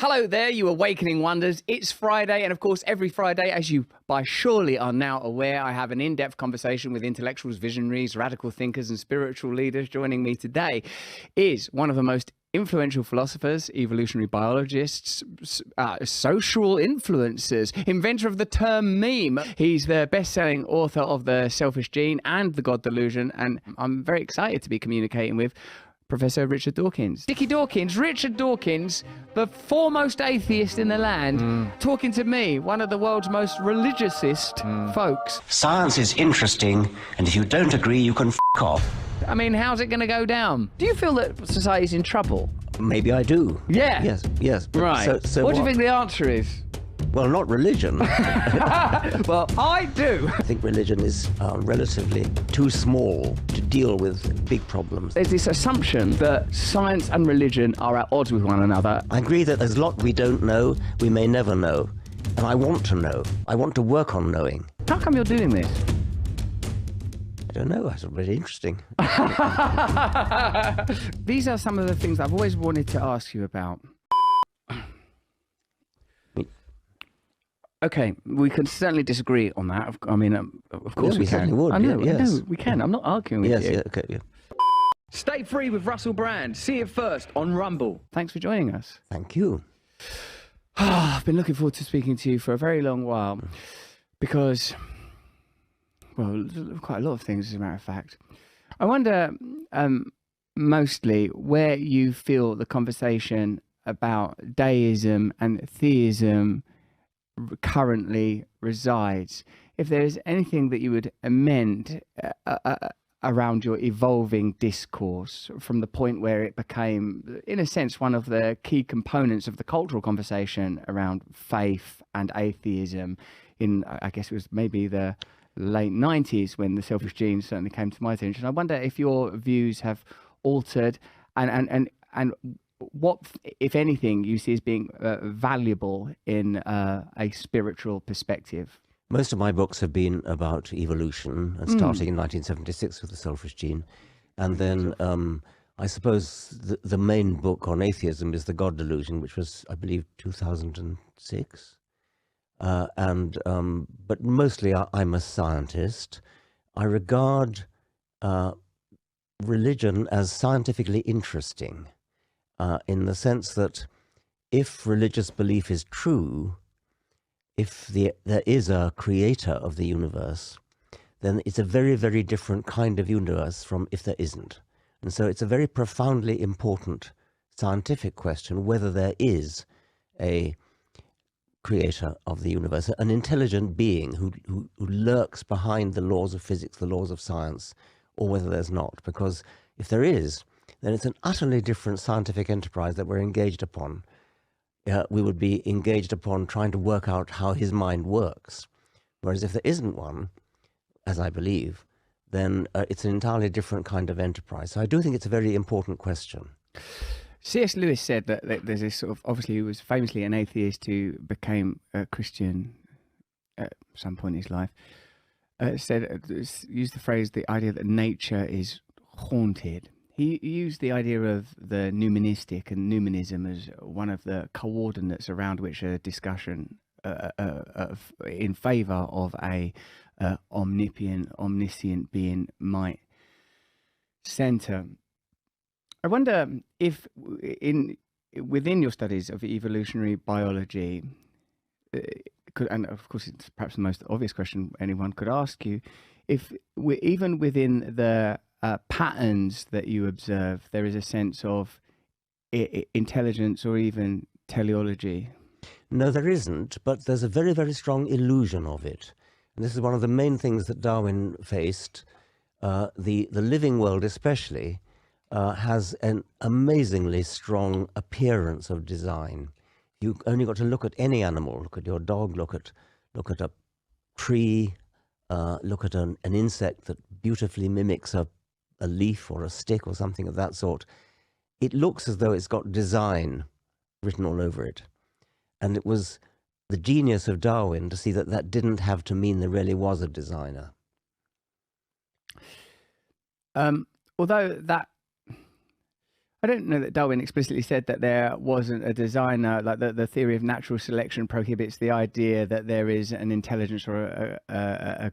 Hello there, you awakening wonders. It's Friday, and of course, every Friday, as you by surely are now aware, I have an in-depth conversation with intellectuals, visionaries, radical thinkers, and spiritual leaders. Joining me today is one of the most influential philosophers, evolutionary biologists, social influencers, inventor of the term meme. He's the best-selling author of The Selfish Gene and The God Delusion, and I'm very excited to be communicating with Professor Richard Dawkins. Dickie Dawkins, Richard Dawkins, the foremost atheist in the land, talking to me, one of the world's most religiousest folks. Science is interesting, and if you don't agree, you can f*** off. I mean, how's it going to go down? Do you feel that society's in trouble? Maybe I do. Yeah. Yes. But Right. So what do you think the answer is? Well, not religion. Well, I do. I think religion is relatively too small to deal with big problems. There's this assumption that science and religion are at odds with one another. I agree that there's a lot we don't know, we may never know. And I want to know. I want to work on knowing. How come you're doing this? I don't know, it's really interesting. These are some of the things I've always wanted to ask you about. Okay, we can certainly disagree on that. I mean, of course Yeah, we we certainly can. would, I know, yes. I know, we can. I'm not arguing with you. Yeah, okay, yeah. Stay free with Russell Brand. See it first on Rumble. Thanks for joining us. Thank you. I've been looking forward to speaking to you for a very long while because, well, quite a lot of things, as a matter of fact. I wonder mostly where you feel the conversation about deism and theism currently resides. If there is anything that you would amend around your evolving discourse from the point where it became, in a sense, one of the key components of the cultural conversation around faith and atheism in, I guess it was maybe the late 90s when The Selfish Gene certainly came to my attention. I wonder if your views have altered and what, if anything, you see as being valuable in a spiritual perspective. Most of my books have been about evolution, and starting in 1976 with The Selfish Gene. And then I suppose the main book on atheism is The God Delusion, which was, I believe, 2006. But mostly I'm a scientist. I regard religion as scientifically interesting. In the sense that if religious belief is true, if there is a creator of the universe, then it's a very, very different kind of universe from if there isn't. And so it's a very profoundly important scientific question whether there is a creator of the universe, an intelligent being who lurks behind the laws of physics, the laws of science, or whether there's not. Because if there is, then it's an utterly different scientific enterprise that we're engaged upon. We would be engaged upon trying to work out how his mind works. Whereas if there isn't one, as I believe, then it's an entirely different kind of enterprise. So I do think it's a very important question. C.S. Lewis said that there's this sort of, obviously he was famously an atheist who became a Christian at some point in his life, used the phrase, the idea that nature is haunted. He used the idea of the nuministic and numinism as one of the coordinates around which a discussion in favour of a omniscient being might centre. I wonder if within your studies of evolutionary biology, and of course it's perhaps the most obvious question anyone could ask you, if even within the patterns that you observe, there is a sense of intelligence or even teleology. No, there isn't, but there's a very, very strong illusion of it. And this is one of the main things that Darwin faced. The living world especially has an amazingly strong appearance of design. You only got to look at any animal, look at your dog, look at a tree, look at an insect that beautifully mimics a leaf or a stick or something of that sort. It looks as though it's got design written all over it. And it was the genius of Darwin to see that that didn't have to mean there really was a designer. Although that, I don't know that Darwin explicitly said that there wasn't a designer, like the theory of natural selection prohibits the idea that there is an intelligence or a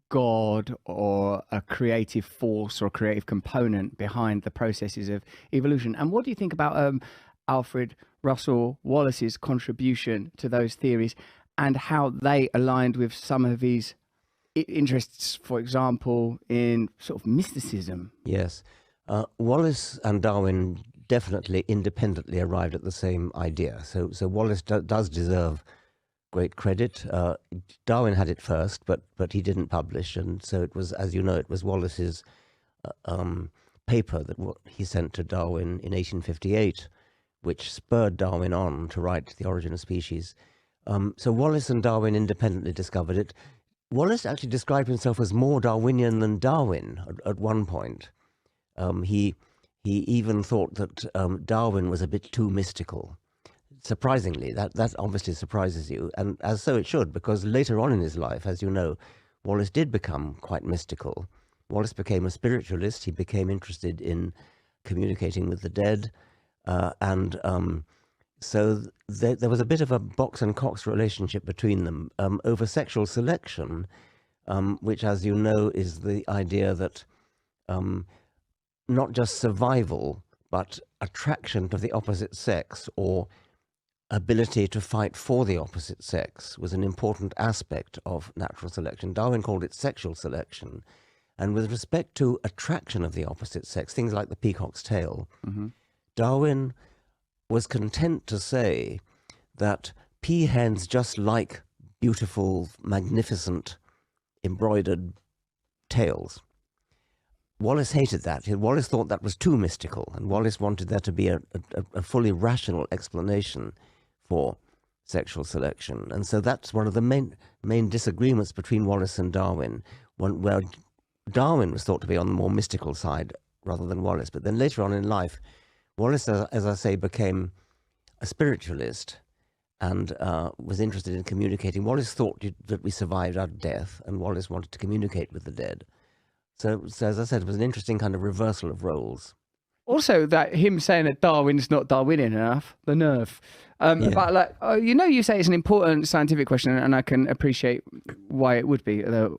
god or a creative force or a creative component behind the processes of evolution. And what do you think about Alfred Russel Wallace's contribution to those theories and how they aligned with some of his interests, for example, in sort of mysticism? Yes. Wallace and Darwin definitely independently arrived at the same idea. So Wallace does deserve great credit. Darwin had it first, but he didn't publish, and so it was, as you know, it was Wallace's paper that he sent to Darwin in 1858, which spurred Darwin on to write The Origin of Species. So Wallace and Darwin independently discovered it. Wallace actually described himself as more Darwinian than Darwin at one point. He even thought that Darwin was a bit too mystical. Surprisingly, that obviously surprises you, and as so it should, because later on in his life, as you know, Wallace did become quite mystical. Wallace became a spiritualist. He became interested in communicating with the dead, so there was a bit of a Box and Cox relationship between them over sexual selection, which, as you know, is the idea that not just survival, but attraction to the opposite sex or ability to fight for the opposite sex was an important aspect of natural selection. Darwin called it sexual selection. And with respect to attraction of the opposite sex, things like the peacock's tail, Darwin was content to say that peahens just like beautiful, magnificent, embroidered tails. Wallace hated that. Wallace thought that was too mystical, and Wallace wanted there to be a fully rational explanation for sexual selection. And so that's one of the main disagreements between Wallace and Darwin, where Darwin was thought to be on the more mystical side rather than Wallace. But then later on in life, Wallace, as I say, became a spiritualist and was interested in communicating. Wallace thought that we survived our death, and Wallace wanted to communicate with the dead. So as I said, it was an interesting kind of reversal of roles. Also, that him saying that Darwin's not Darwinian enough, the nerve. But like, you say it's an important scientific question, and I can appreciate why it would be. But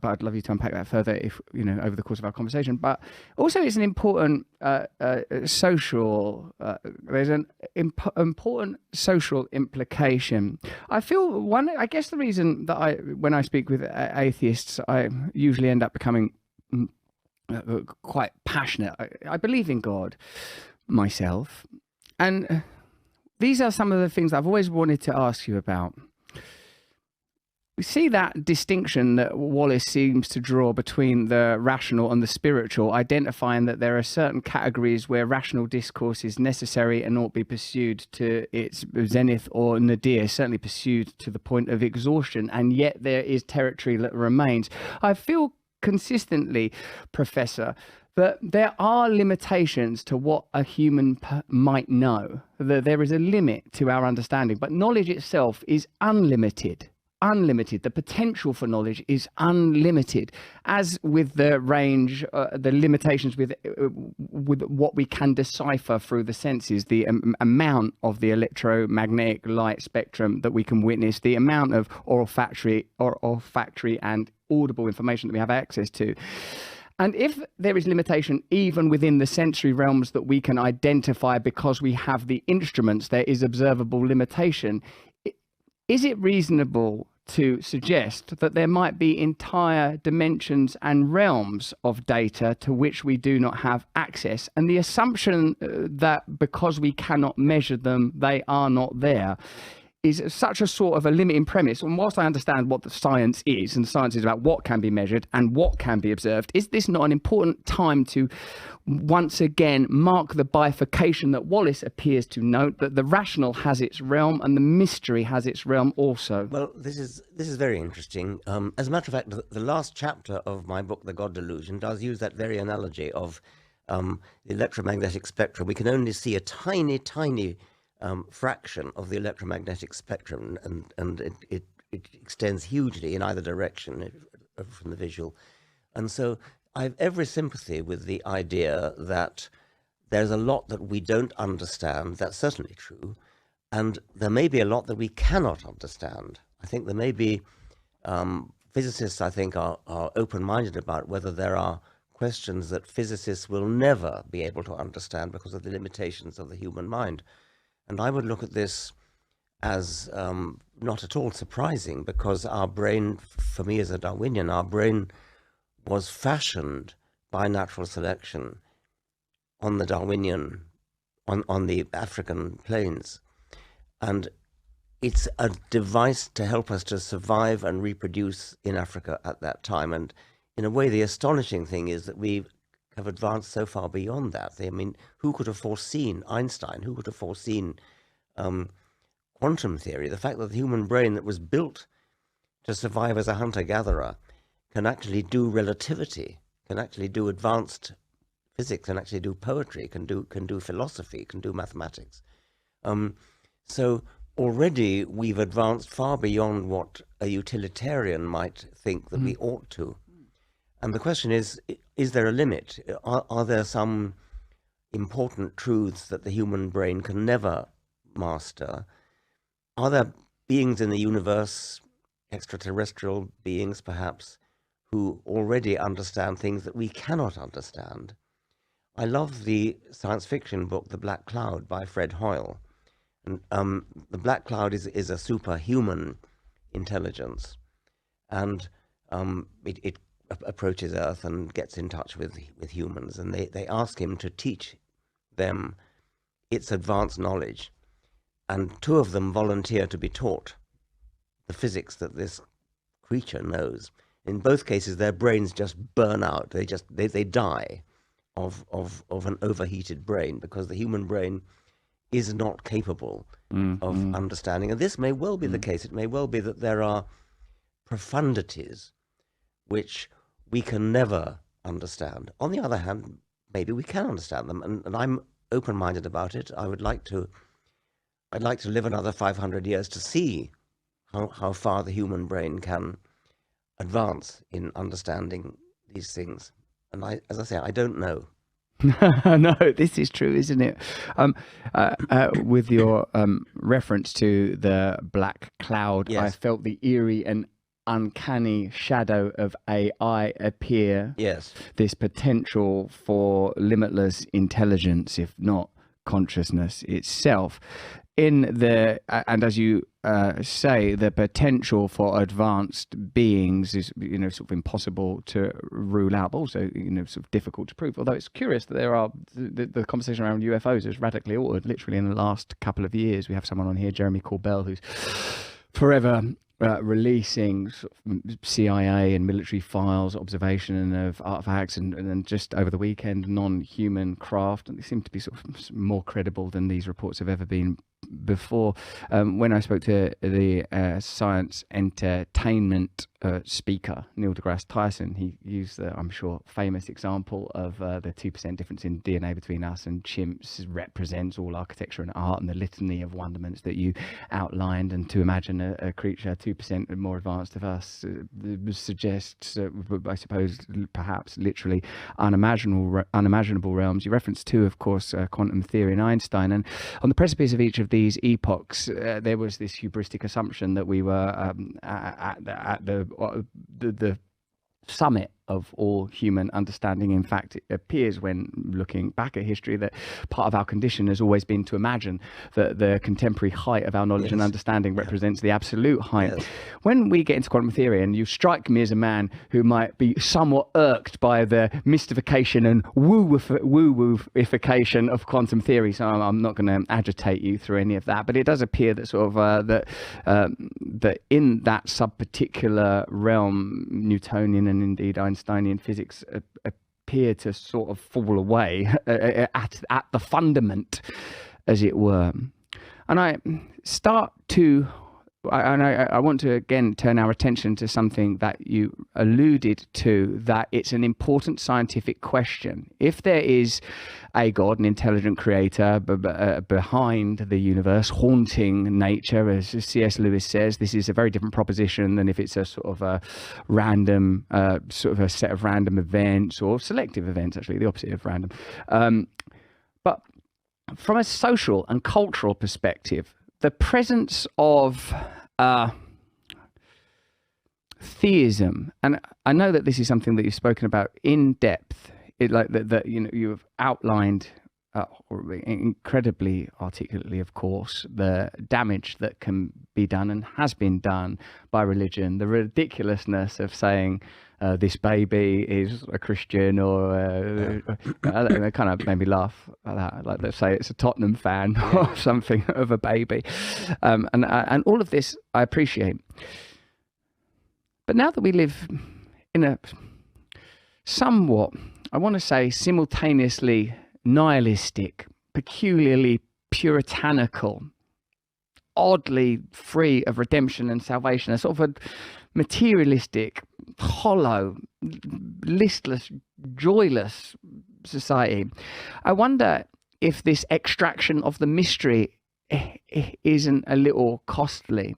I'd love you to unpack that further, if over the course of our conversation. But also, it's an important social. There's an important social implication. I feel I guess the reason that when I speak with atheists, I usually end up becoming quite passionate. I believe in God myself, and these are some of the things I've always wanted to ask you about. We see that distinction that Wallace seems to draw between the rational and the spiritual, identifying that there are certain categories where rational discourse is necessary and ought to be pursued to its zenith or nadir, certainly pursued to the point of exhaustion, and yet there is territory that remains. I feel consistently, Professor, that there are limitations to what a human might know. That there is a limit to our understanding, but knowledge itself is unlimited. The potential for knowledge is unlimited, as with the range, the limitations with what we can decipher through the senses, the amount of the electromagnetic light spectrum that we can witness, the amount of olfactory and audible information that we have access to. And if there is limitation even within the sensory realms that we can identify because we have the instruments, there is observable limitation. Is it reasonable to suggest that there might be entire dimensions and realms of data to which we do not have access? And the assumption that because we cannot measure them, they are not there, is such a sort of a limiting premise. And whilst I understand what the science is, and science is about what can be measured and what can be observed, is this not an important time to once again mark the bifurcation that Wallace appears to note, that the rational has its realm and the mystery has its realm also? Well, this is very interesting. As a matter of fact, the last chapter of my book, The God Delusion, does use that very analogy of the electromagnetic spectrum. We can only see a tiny fraction of the electromagnetic spectrum, and it extends hugely in either direction from the visual. And so I have every sympathy with the idea that there's a lot that we don't understand. That's certainly true. And there may be a lot that we cannot understand. I think there may be, physicists, I think, are open-minded about whether there are questions that physicists will never be able to understand because of the limitations of the human mind. And I would look at this as not at all surprising, because our brain, for me as a Darwinian, our brain was fashioned by natural selection on the Darwinian, on the African plains. And it's a device to help us to survive and reproduce in Africa at that time. And in a way, the astonishing thing is that we have advanced so far beyond that. I mean, who could have foreseen Einstein? Who could have foreseen quantum theory? The fact that the human brain that was built to survive as a hunter-gatherer can actually do relativity, can actually do advanced physics, can actually do poetry, can do philosophy, can do mathematics. So already we've advanced far beyond what a utilitarian might think that we ought to. And the question is there a limit? Are there some important truths that the human brain can never master? Are there beings in the universe, extraterrestrial beings perhaps, who already understand things that we cannot understand? I love the science fiction book, The Black Cloud by Fred Hoyle. And the Black Cloud is a superhuman intelligence, and it approaches Earth and gets in touch with humans, and they ask him to teach them its advanced knowledge, and two of them volunteer to be taught the physics that this creature knows. In both cases, their brains just burn out. They die of an overheated brain, because the human brain is not capable of understanding. And this may well be the case. It may well be that there are profundities which we can never understand. On the other hand, maybe we can understand them, and I'm open-minded about it. I'd like to live another 500 years to see how far the human brain can advance in understanding these things. And as I say, I don't know. No, this is true, isn't it? With your reference to the black cloud, Yes. I felt the eerie and uncanny shadow of AI appear. Yes. This potential for limitless intelligence, if not consciousness itself. And as you say, the potential for advanced beings is, sort of impossible to rule out, but also, sort of difficult to prove. Although it's curious that there are the conversation around UFOs is radically altered. Literally in the last couple of years, we have someone on here, Jeremy Corbell, who's forever releasing sort of CIA and military files, observation of artifacts, and just over the weekend, non-human craft, and they seem to be sort of more credible than these reports have ever been before. When I spoke to the science entertainment speaker, Neil deGrasse Tyson, he used the, I'm sure, famous example of the 2% difference in DNA between us and chimps represents all architecture and art, and the litany of wonderments that you outlined. And to imagine a creature 2% more advanced of us suggests, I suppose, perhaps literally unimaginable realms. You referenced too, of course, quantum theory and Einstein. And on the precipice of each of these epochs, there was this hubristic assumption that we were at the summit of all human understanding. In fact, it appears when looking back at history that part of our condition has always been to imagine that the contemporary height of our knowledge and understanding represents the absolute height. Yes. When we get into quantum theory, and you strike me as a man who might be somewhat irked by the mystification and woo-wooification of quantum theory, so I'm not going to agitate you through any of that, but it does appear that sort of that in that sub-particular realm, Newtonian and indeed Einsteinian physics appear to sort of fall away at the fundament, as it were. And I want to again turn our attention to something that you alluded to, that it's an important scientific question. If there is a God, an intelligent creator behind the universe, haunting nature, as C.S. Lewis says, this is a very different proposition than if it's a sort of a random, sort of a set of random events, or selective events, actually, the opposite of random. But from a social and cultural perspective, the presence of theism, and I know that this is something that you've spoken about in depth, like that you've outlined incredibly articulately, of course, the damage that can be done and has been done by religion, the ridiculousness of saying this baby is a Christian, or it kind of made me laugh at that. Like, let's say it's a Tottenham fan or something of a baby, and all of this I appreciate. But now that we live in a somewhat, I want to say, simultaneously nihilistic, peculiarly puritanical, oddly free of redemption and salvation, a sort of a materialistic, hollow, listless, joyless society, I wonder if this extraction of the mystery isn't a little costly.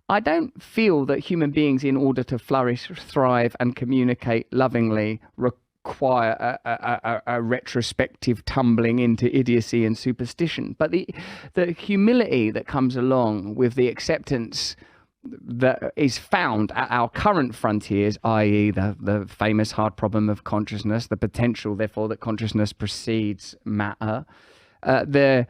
I don't feel that human beings, in order to flourish, thrive, and communicate lovingly, require a retrospective tumbling into idiocy and superstition. But the humility that comes along with the acceptance that is found at our current frontiers, i.e. the famous hard problem of consciousness, the potential, therefore, that consciousness precedes matter, the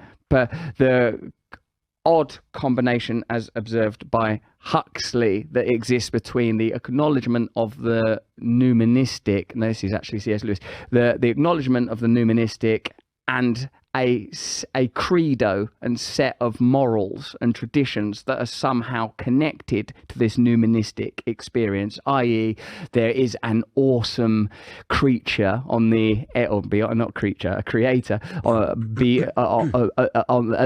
odd combination, as observed by Huxley, that exists between the acknowledgement of the nuministic, no, this is actually C.S. Lewis, the acknowledgement of the nuministic and a credo and set of morals and traditions that are somehow connected to this nuministic experience, i.e. there is an awesome creature on the, or not creature, a creator, at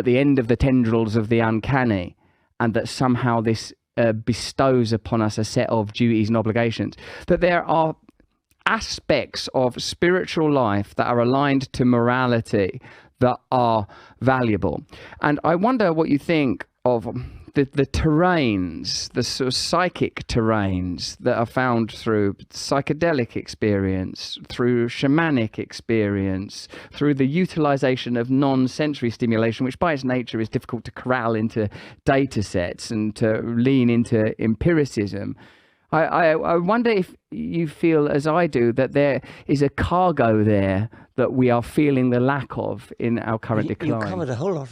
the end of the tendrils of the uncanny, and that somehow this bestows upon us a set of duties and obligations, that there are aspects of spiritual life that are aligned to morality that are valuable. And I wonder what you think of the terrains, the sort of psychic terrains that are found through psychedelic experience, through shamanic experience, through the utilization of non-sensory stimulation, which by its nature is difficult to corral into data sets and to lean into empiricism. I wonder if you feel, as I do, that there is a cargo there that we are feeling the lack of in our current decline. You covered a whole lot